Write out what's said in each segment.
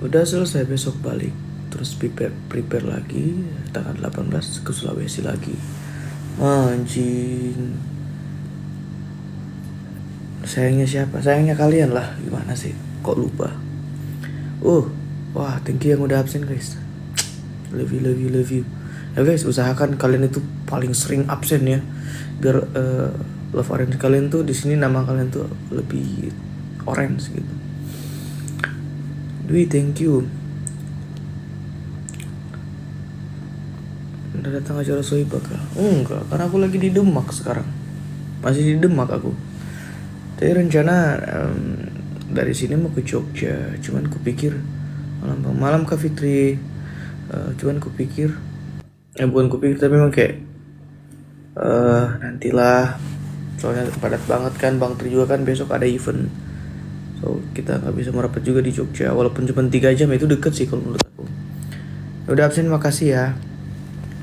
Udah selesai, besok balik. Terus prepare lagi tanggal 18 ke Sulawesi lagi. Anjing. Sayangnya siapa? Sayangnya kalian lah. Gimana sih? Kok lupa? Wah, thank you yang udah absen guys. Love you, love you, love you. Ya guys, usahakan kalian itu paling sering absen ya. Biar love orange kalian tuh di sini nama kalian tuh lebih orange gitu. Dwi, thank you. Udah datang acara Sohibah kah? Enggak, karena aku lagi di Demak sekarang. Masih di Demak aku. Tapi rencana dari sini mau ke Jogja. Cuman kupikir malam Kak Fitri. Cuman kupikir bukan kupikir tapi memang kayak nantilah. Soalnya padat banget kan, Bang Tri juga kan besok ada event. So kita nggak bisa merapat juga di Jogja. Walaupun cuma 3 jam itu deket sih kalau menurut aku. Udah absen, makasih ya.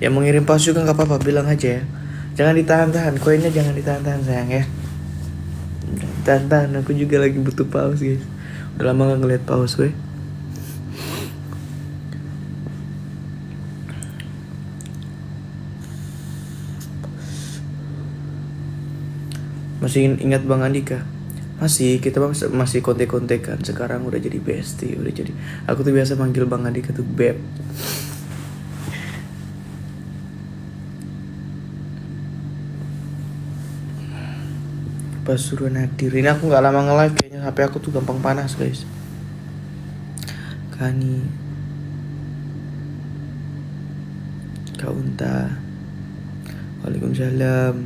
Yang mengirim paus juga nggak apa-apa, bilang aja ya. Jangan ditahan-tahan, koinnya jangan ditahan-tahan sayang ya. Tahan-tahan, aku juga lagi butuh paus guys. Udah lama gak ngeliat paus gue. Masih ingat Bang Andika? Masih, kita masih kontek-kontekan. Sekarang udah jadi bestie, udah jadi. Aku tuh biasa manggil Bang Andika tuh Beb. Pasuruan hadir. Ini aku nggak lama nge-live, kayaknya HP aku tuh gampang panas guys. Kani, Kak Unta, Waalaikumsalam.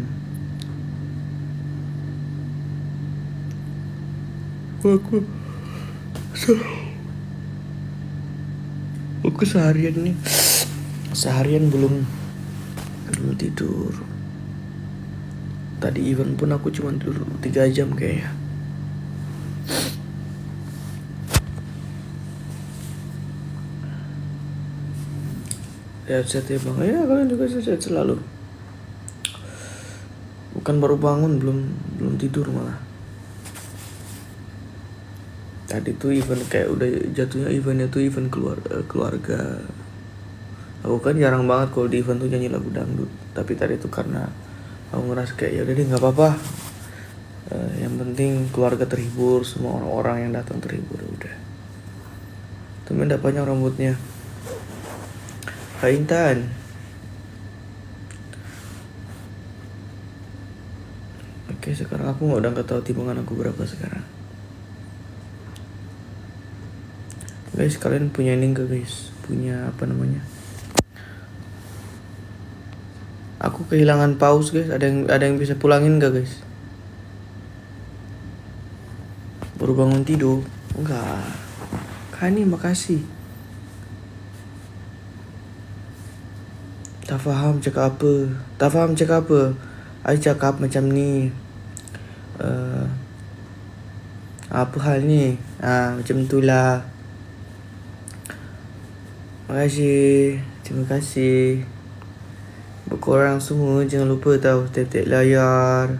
Aku seharian belum tidur. Tadi event pun aku cuma tidur 3 jam kayaknya. Sehat-sehat ya Bang. Ya kalian juga sehat selalu. Bukan baru bangun, belum tidur malah. Tadi tuh event kayak udah jatuhnya eventnya tuh event keluarga. Aku kan jarang banget kalau di event tuh nyanyi lagu dangdut. Tapi tadi tuh karena aku ngerasa kayak ya udah deh nggak apa-apa. Yang penting keluarga terhibur, semua orang-orang yang datang terhibur udah. Temen dapatnya rambutnya. Kak Intan. Oke, sekarang aku udah nggak tahu timbangan aku berapa sekarang. Guys, kalian punya ini nggak guys? Punya apa namanya? Aku kehilangan paus guys. Ada yang bisa pulangin nggak guys? Baru bangun tidur. Enggak. Kani, makasih. Tak faham cakap apa. I cakap macam ni. Apa hal ni? Macam tu lah. Terima kasih. Buat korang semua jangan lupa tahu tap layar,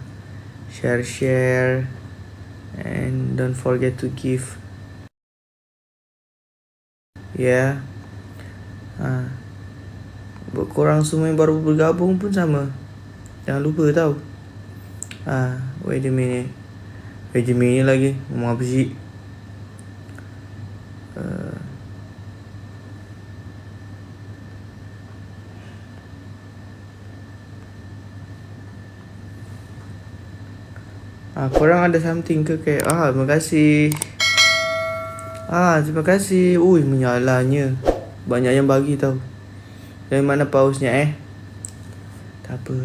share, and don't forget to give. Ya. Buat korang semua yang baru bergabung pun sama. Jangan lupa tahu. Wait a minute lagi. Ngomong apa sih? Korang ada something ke kayak terima kasih. Terima kasih. Menyalanya. Banyak yang bagi tau. Dari mana pausnya Tak apa.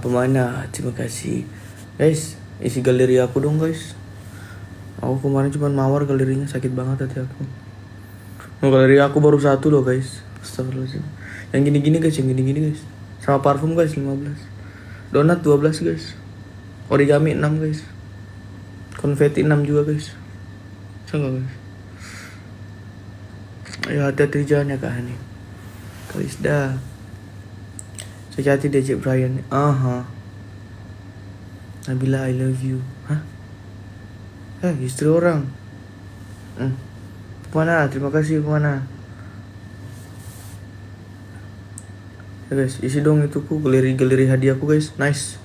Pemana. Terima kasih. Guys, isi galeri aku dong guys. Aku kemarin cuma mawar galerinya, sakit banget hati aku. Galeri aku baru 1 loh guys. Astagfirullahaladzim. Yang gini-gini guys. Sama parfum guys 15. Donat 12 guys. Origami 6 guys. Konfeti 6 juga guys. Sangka guys. Ayo hati-hati jalannya Kak Hani. Kalisda. Sejati DJ Brian. Nabila I love you. Istri orang. Mana? Terima kasih mana? Ya guys, isi dong itu ku galeri hadiahku guys. Nice.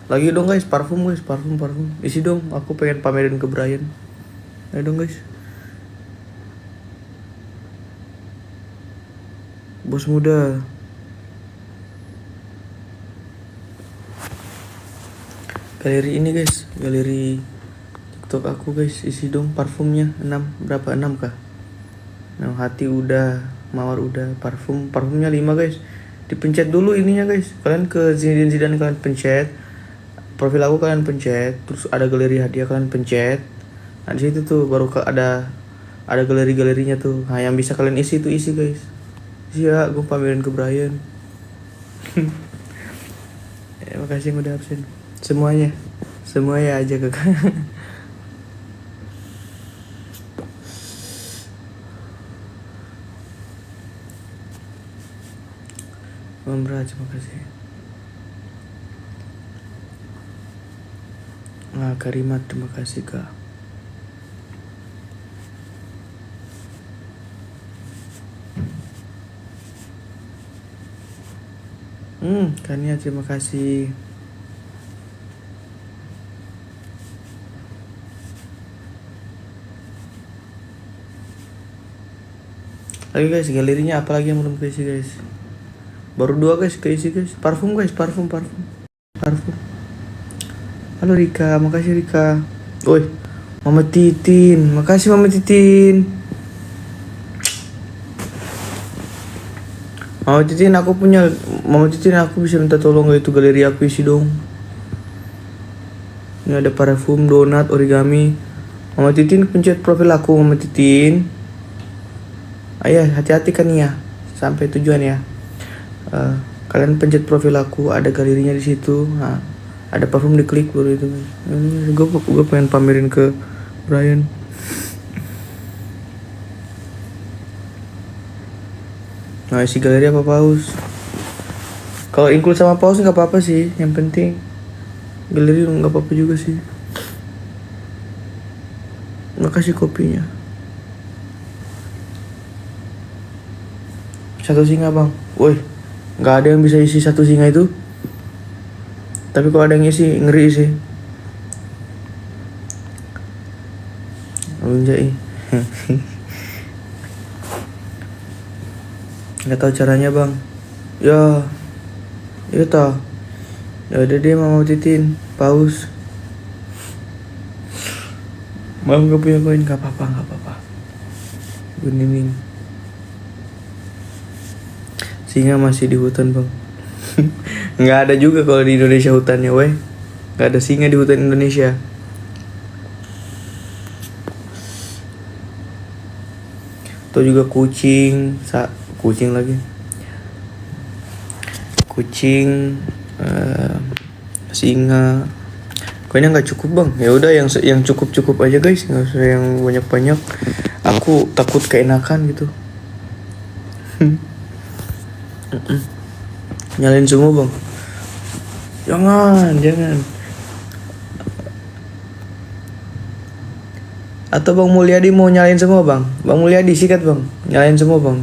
Lagi dong guys, parfum guys, parfum. Isi dong, aku pengen pamerin ke Brian. Ayo dong guys. Bos muda. Galeri ini guys, galeri TikTok aku guys, isi dong parfumnya 6, berapa 6 kah? 6 hati udah, mawar udah, parfumnya 5 guys. Dipencet dulu ininya guys. Kalian ke Zidane kalian pencet. Profil aku kalian pencet, terus ada galeri hadiah kalian pencet. Nah, di situ tuh baru ada galeri-galerinya tuh. Nah, yang bisa kalian isi tuh isi guys. Iya, gue pamerin ke Brian. Makasih yang udah absen. Semuanya aja kakak. Membra, terima kasih. Karimat, terima kasih kak. Kania, terima kasih. Lagi guys, galerinya apa lagi yang belum keisi guys? Baru 2 guys keisi guys. Parfum guys, parfum. Halo Rika, makasih Rika. Woi, Mama Titin, makasih Mama Titin. Mama Titin aku bisa minta tolong gak itu galeri aku isi dong. Ini ada parfum, donat, origami. Mama Titin pencet profil aku Mama Titin. Ayo hati-hati kan ya, sampai tujuan ya. Kalian pencet profil aku, ada galerinya di situ. Nah, ada parfum diklik baru itu. Gue pengen pamerin ke Brian. Nah, isi galeri apa paus? Kalau include sama paus nggak apa-apa sih, yang penting galeri nggak apa-apa juga sih. Makasih kopinya. 1 singa bang. Woi, nggak ada yang bisa isi 1 singa itu. Tapi kalau ada yang isi ngeri sih. Anjay. Nggak tahu caranya bang. Ya toh. Ya udah deh Mama Titin, paus. Mau nggak punya koin? Nggak apa-apa. Guniming. Singa masih di hutan bang. Nggak ada juga kalau di Indonesia hutannya weh. Nggak ada singa di hutan Indonesia. Atau juga kucing lagi. Kucing, singa. Kayaknya nggak cukup bang. Ya udah yang cukup aja guys, nggak usah yang banyak. Aku takut keenakan gitu. Nyalain semua bang. Jangan. Atau Bang Mulyadi mau nyalain semua bang? Bang Mulyadi sikat bang, nyalain semua bang.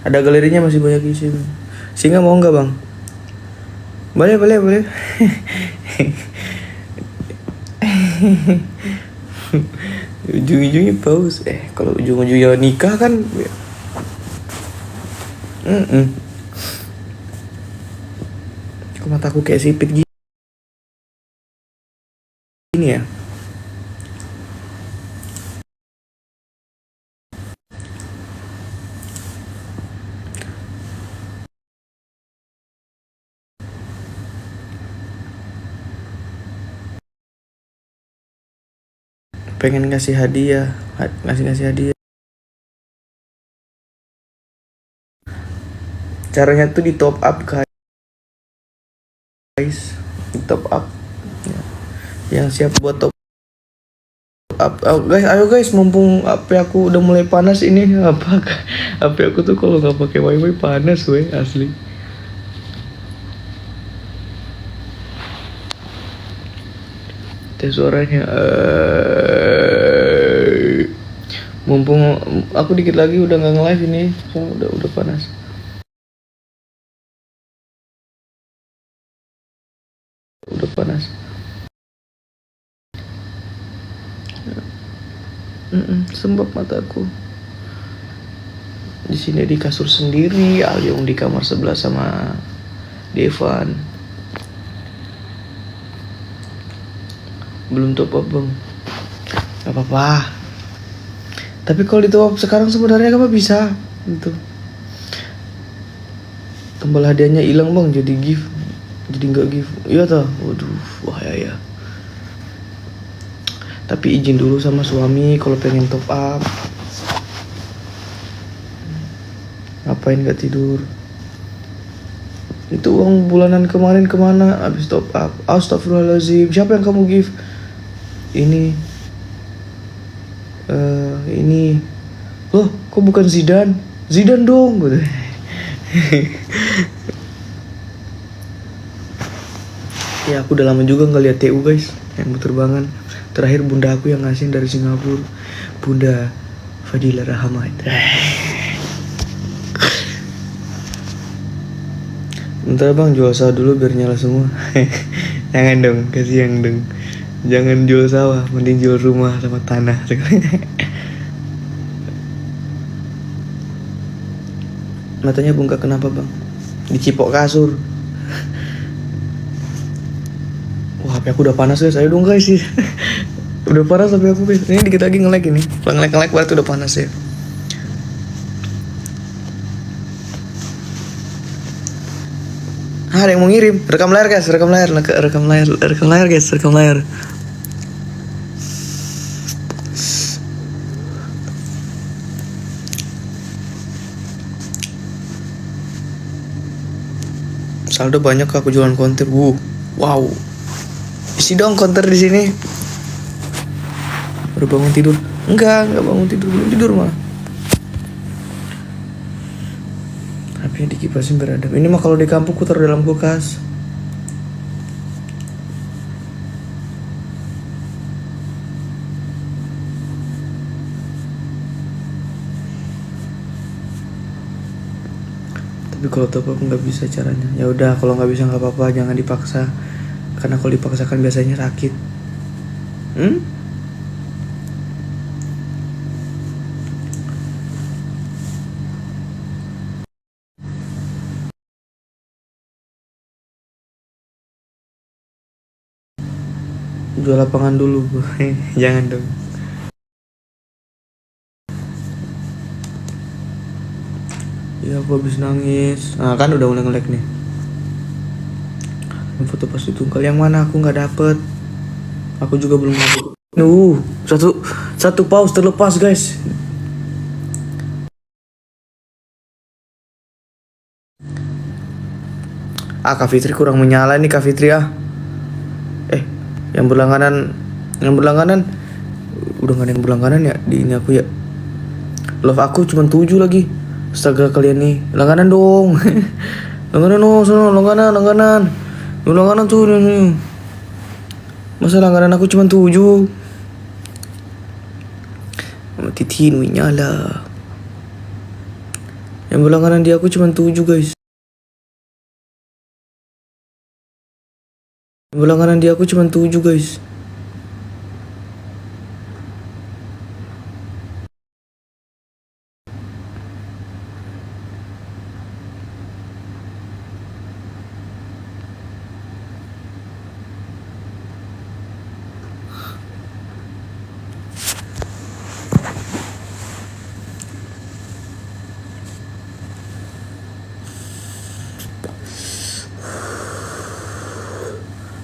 Ada galerinya masih banyak isi bang. Singa mau nggak bang? Boleh. Ujung-ujungnya paus. Kalau ujung-ujungnya nikah kan. Kok mataku kayak sipit gini ya? Pengen ngasih hadiah. Ngasih hadiah. Caranya tuh di top up guys. Di top up. Yang siap buat top up. Guys, ayo guys, mumpung HP aku udah mulai panas ini. HP aku tuh kalau nggak pakai wifi panas weh, asli. Tes suaranya. Mumpung aku dikit lagi udah nggak nge-live ini, soalnya udah panas. Udah panas. Sembab mataku. Di sini di kasur sendiri, Alyong di kamar sebelah sama Devan. Belum top up bang. Gak apa-apa. Tapi kalau di top up sekarang sebenarnya apa bisa gitu. Tombol hadiahnya hilang bang, jadi gift. Jadi nggak gift. Iya toh. Waduh, bahaya ya. Tapi izin dulu sama suami kalau pengen top up. Ngapain gak tidur? Itu uang bulanan kemarin kemana? Habis top up. Astagfirullahaladzim. Siapa yang kamu give? Ini. Loh, kok bukan Zidane? Zidane dong. Ya aku udah lama juga nggak lihat TU guys, yang berterbangan. Terakhir bunda aku yang ngasih dari Singapura, Bunda Fadila Rahmat. Bentar bang, jual sawah dulu biar nyala semua. Jangan dong, kasihan dong. Jangan jual sawah, mending jual rumah sama tanah. Matanya bengkak kenapa bang? Dicipok kasur. Wah, HP aku udah panas guys, ayo dong guys sih. Udah panas HP aku guys. Ini dikit lagi nge-lag ini. Kalau nge-lag berarti udah panas ya. Ada yang mau ngirim, rekam layar guys, rekam layar guys, rekam layar. Saldo banyak aku jualan konter, wow. Isi dong konter di sini. Baru bangun tidur? Enggak bangun tidur, belum tidur malah. Tapi dikipasin beradab. Ini mah kalau di kampung ku taruh dalam kulkas. Tapi kalau top up nggak bisa caranya. Ya udah, kalau nggak bisa nggak apa-apa, jangan dipaksa. Karena kalau dipaksakan biasanya sakit. Jual lapangan dulu. Jangan dong. Ya aku habis nangis. Nah kan udah mulai nge-lag nih. Foto pas ditunggal yang mana aku nggak dapet. Aku juga belum dapet. Satu pause terlepas guys. Kak Fitri kurang menyala nih Kak Fitri ah. Yang berlangganan udah gak ada yang berlangganan ya di ini aku ya. Love aku cuma 7 lagi. Astaga kalian nih, langganan dong. Langganan dong, sono langganan tuh nih. Masa langganan aku cuma 7? Titin nyala. Yang berlangganan di aku cuma 7 guys. Berlangganan di aku cuma 7 guys.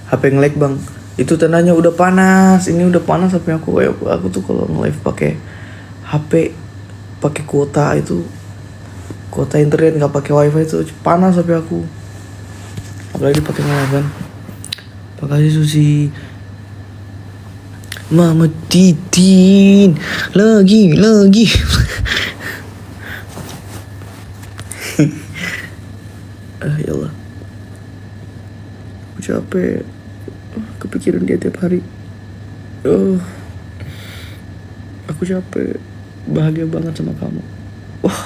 HP nge-lag bang. Itu tandanya udah panas. Ini udah panas HP aku. Aku tuh kalau nge-live pakai HP pakai kuota itu, kuota internet nggak pakai wifi itu panas HP aku. Apalagi pakai nge-live kan. Makasih Susi. Mama Titin lagi. Ya Allah, aku capek. Kepikiran dia tiap hari. Aku capek. bahagia banget sama kamu. Wah,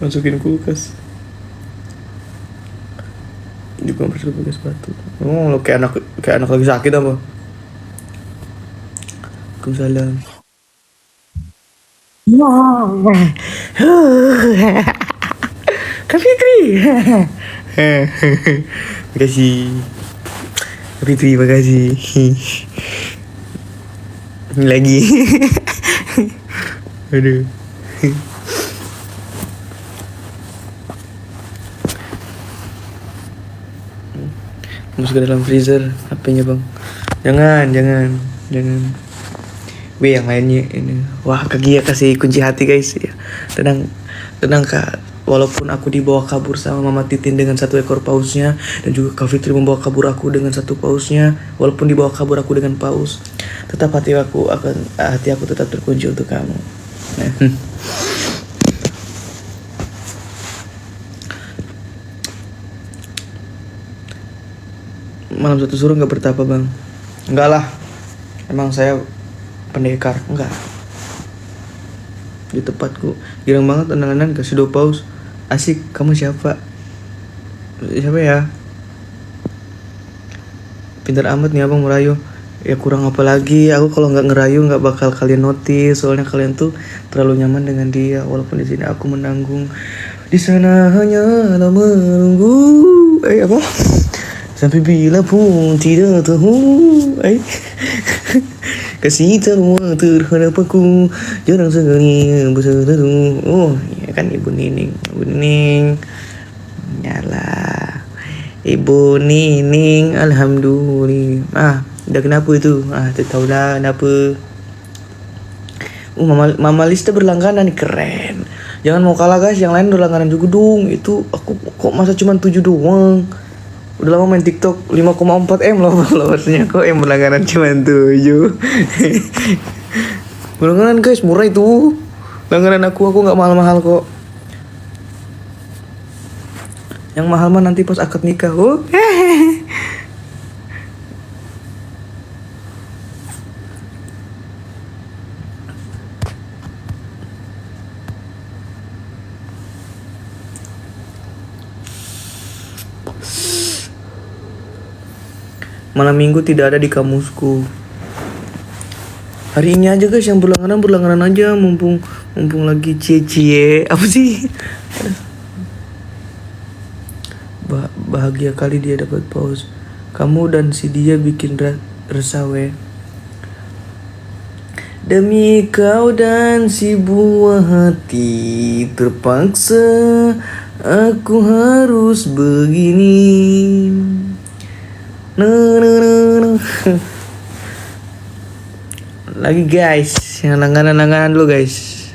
masukin kulkas. Juga harus pakai sepatu. Oh, lo kayak anak lagi sakit apa? Waalaikumsalam. Kak Fitri. Makasih. Kak Fitri, makasih. Ini lagi. Aduh. Masuk ke dalam freezer HP-nya bang. Jangan. Yang lainnya ini. Wah, Kak Gia kasih kunci hati guys ya. Tenang Kak. Walaupun aku dibawa kabur sama Mama Titin dengan 1 ekor pausnya, dan juga Kak Fitri membawa kabur aku dengan 1 pausnya, walaupun dibawa kabur aku dengan paus, tetap hati aku tetap terkunci untuk kamu. Nah. Malam satu suruh nggak bertapa bang? Enggak lah, emang saya pendekar, enggak. Di tempatku girang banget tenang-tenang kasih 2 paus. Asik, kamu siapa? Siapa ya? Pintar amat nih abang merayu. Ya kurang apa lagi, aku kalau nggak ngerayu nggak bakal kalian notice, soalnya kalian tuh terlalu nyaman dengan dia. Walaupun di sini aku menanggung, di sana hanya menunggu. Apa? Sampai bila pun tidak tahu. Kasih tahu terhadap aku jarang sekali bersatu. Oh, ya kan Ibu Nining. Yalah. Ibu Nining, alhamdulillah. Udah kenapa itu? Tak tahulah kenapa. Mama Lista berlangganan nih, keren. Jangan mau kalah guys, yang lain berlangganan juga dong. Itu aku kok masa cuma 7 doang. Udah lama main TikTok 5,4 M loh followersnya, kok yang berlangganan cuma 7. Berlangganan guys, murah itu. Langganan aku nggak mahal-mahal kok. Yang mahal mah nanti pas akad nikah. Oh. Malam minggu tidak ada di kamusku. Hari ini aja guys yang berlangganan aja, mumpung lagi cie-cie. Apa sih? Bahagia kali dia dapat paus. Kamu dan si dia bikin resah weh. Demi kau dan si buah hati, terpaksa aku harus begini. Lagi guys, yang langganan dulu guys.